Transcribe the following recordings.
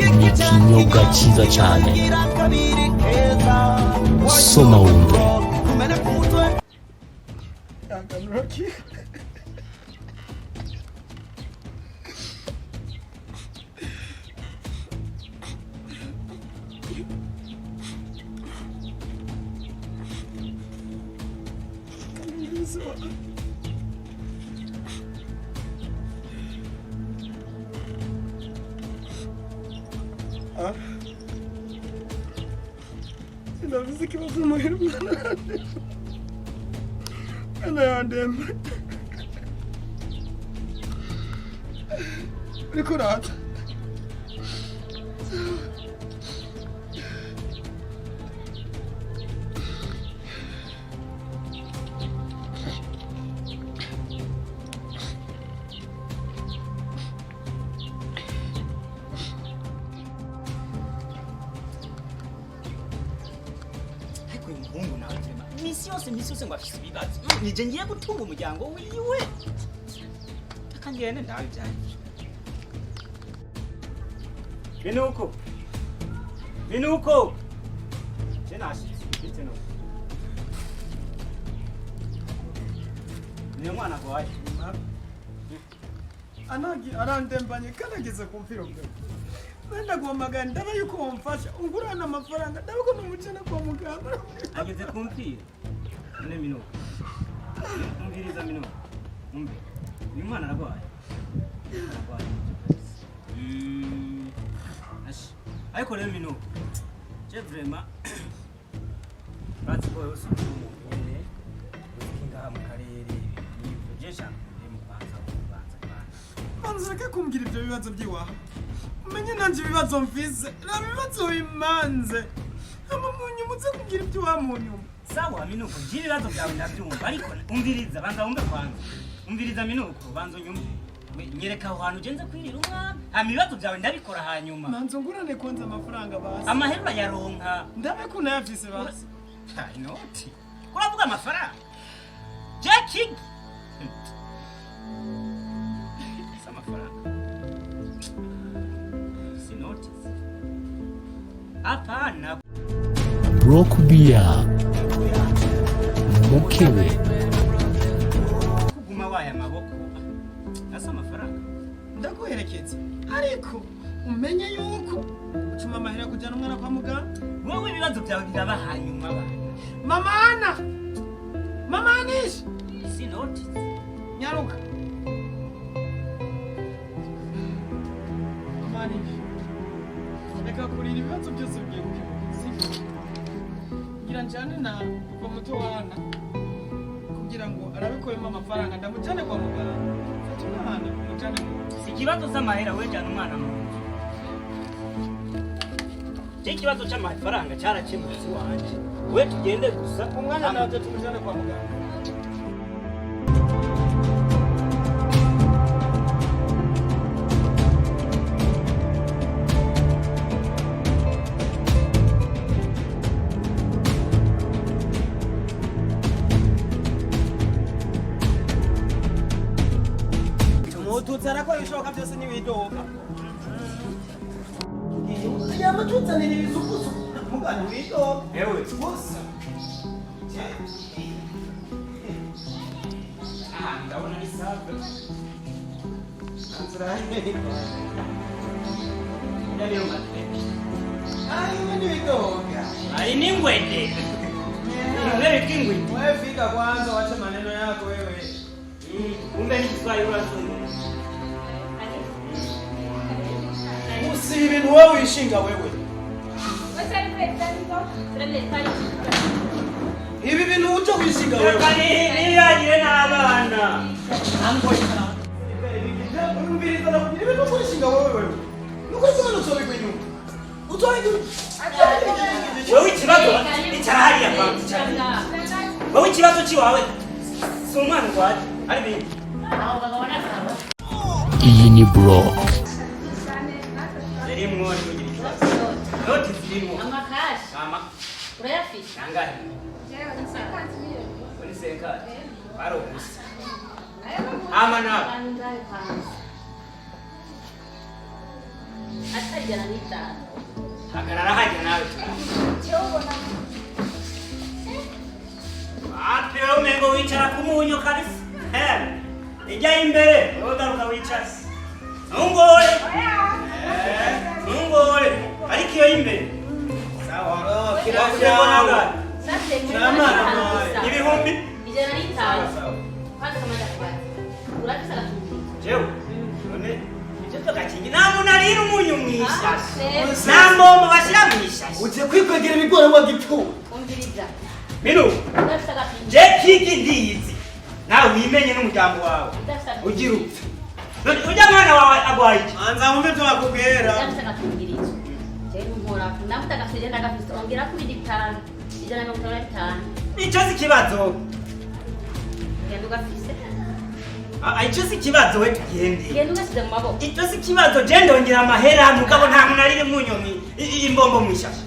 ikinyobwa cyiza cyane. Soma wumve. Sinavuze ikibazo amahera umwana yandemba uriko urata misi yose ngo afise ibibazo nije ngiye gutunga umuryango wiwe akangene ndawe byanje binuko jenashitse bite no ni mwana kwaye anagi arandembanye kanageze kumfiro bwe nenda guhamagara ndaba yuko wamfasha ungurana amafaranga ndabako numucana kwa muganga ageze kumfira none minuko umviriza minuko umbe uyu mwana aragwaye ariko rero minuko je vraiment batsi boyo usumune ukinga mu karere nivujesha mu kwanza banzaka kumbwira ibyo bibazo byiwaha umenye nanje ibibazo mfize nabibazo bimanze amumunyu muze kugira ibyo wamunyuma sawa minuko gira ibibazo byawe ndabyumva ariko umviriza banza wumve kwanza umviriza minuko banza unyumve nyereka aho hantu ugenze kwirira umwana ibibazo byawe ndabikora hanyuma manzo ngurane kwanza amafaranga basi amahera yaronka ndabe ko nayafise basi inoti uravuga amafaranga Jackie amafaranga sinoti hapana Rokubia mukebe kuguma waya maboko nasa amafaranga ndaguherekeza ariko umenye yuko ucuma amahera kujana umwana kwa muganga wowe ibibazo byawe biraba hanyuma bana mama anish sinoti nyaruka reka kurira ibibazo byose bigiye gukemura ngira njyane na kuva muto wana kugira ngo arabikoyemo amafaranga ndamujyane kwa muganga fata umwana umujyane si ikibazo cy'amahera we jyana umwana mu nzu ikibazo cy'amafaranga cyarakemutse iwanjye we tugende gusa umwana nawe tumujyane kwa muganga Tuzarakora ibishoboka byose n'ibidoga. Yama tutsanira ibizukuzu mugana widoga. Ewe gusa. Ndabona ni sawa. Azrahi. Ndabyo mate. Ni bidoga. Ari ni ngwende. Wewe kingwi. Wewe fika kwanza wacha maneno yako wewe. Kumbe ni Kiswahili unazungumza. Si ibintu wowe wishinga wewe. Ibi bintu uco wishinga wewe. Ni yagiye n'abana. Umbiriza na kugira ibintu wishinga wewe. Nuko cyane cyo bigwinyu. Utoye wowe ikibazo icyahari yapanze cyane. Wowe ikibazo kiwawe. Si umwana kwaje. Ari bindi. iyi ni bro Rimwe kugira ikibazo. Noti zirimo. Amakashi. Urayafite? Angahe? Yewe ni 50 milioni. Ni senkari. Barobusa. Ama nawe. atari jana nindaya hagarara hajya nawe cyobona apewe umengo wicara ku munyu kabisa ijya imbere ugaruka wicara ntungore ntungore ariko iyo imbere sawa kirashobora ibihumbi ijana n'itanu kandi kamada kwa urafisa gatumbi jewe none icyo gakingi ntabwo narira umunyu mwishashe nambombo bashyira mwishashe ugiye kwikwegera ibigori ngo gipfuye umviriza minu urafisa gatumbi je kiki ndiyizi nawe wimenye n'umuryango wawe ugira upfe ujya mwana wawe agwaye iki anza mumbe twakubwera urafisa gatumbirizo je nkora namuta gafije ndagafisa ongera kuri ditanu ijana na 55 icyo si kibazo genda ugafise icyo si kibazo we tugende genda ugasize mu maboko icyo si kibazo je ndongera amahera mugabo nta muntu arire munyomi imbombo mwishashe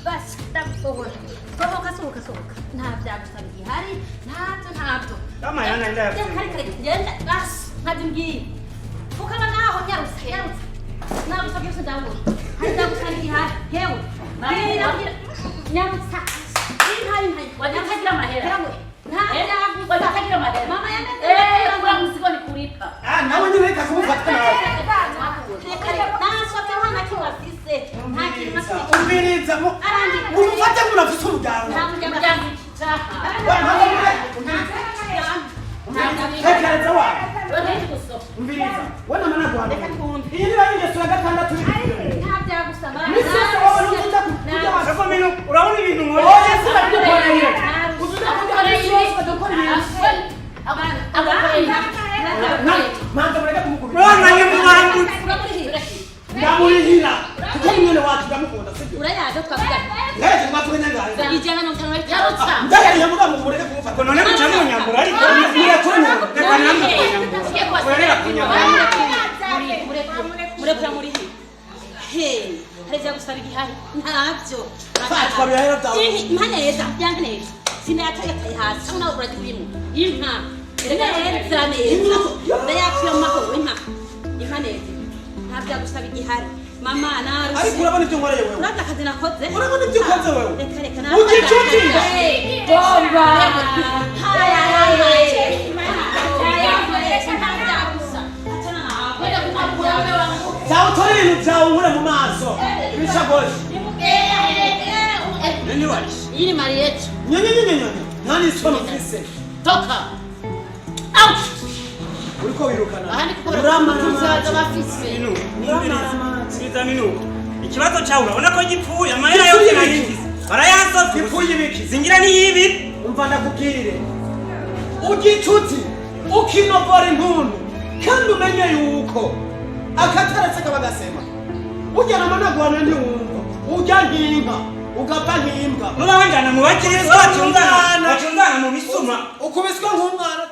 basi ndagusohora sohoka nta byagusaba igihari ntabyo kama yana nda kare genda basi ntabyo mbwiye ukaba naho nyarutse nagusaba byose ndabona hari ndagusaba igihari yewe nyarutsa wanyakagira amahera wanyakagira amahera mama yaneze uramuzigo ni kuripa nawe nyine reka kumufata nawe naswate hana kiwafise nta kintu nakimwe umviriza umufate murafise umuryango tekereza wawe umviriza wana mana rwanda iyi niba y'ingeso ya gatandatu urabona ibintu nkora ndamurihira kuko mwene wacu ndamukunda sibyo urayaje twavuga rero mwatugenya ngahe ijana no kanwa yarutsa ndaheriye mugambo mureke kumufata none muca munyambura ariko murakunyambura reka namwe kunyambura murekura muri hareza gusaba igihari ntabyo fatwa bihera byawe mpaneza byankaneza sinayatayataye hasi aho nawe uragiwimo inka neza ndayakuye mu mahoro impaneza ntabyo gusaba igihari mama narusi ariko urabona ibyo nkoreye wewe urabona akazi nakoze urabona ibyo ukoze wewe reka ugicuti bomba zawe utore ibintu byawe unkure mu maso ibishagoshi nani warishe iyi ni mariyeti nyonyonyonyonyo nta n'isoni ufise toka out uriko wirukana ahandi kuko uramanza bafise siza minu ikibazo cyawe urabona ko gipfuye amahera yose naringize barayasoza gipfuye ibiki zingira niyibi umva ndakubwire ugicuti ukinogora intuntu kandi umenye yuko akataretse kaba gasema ujyana amanagwana ntiwumva ujya nk'inka ugapfa nk'imbwa nuba wanjana mu bakiriya bacungana mu bisuma ukubiswe nk'umwana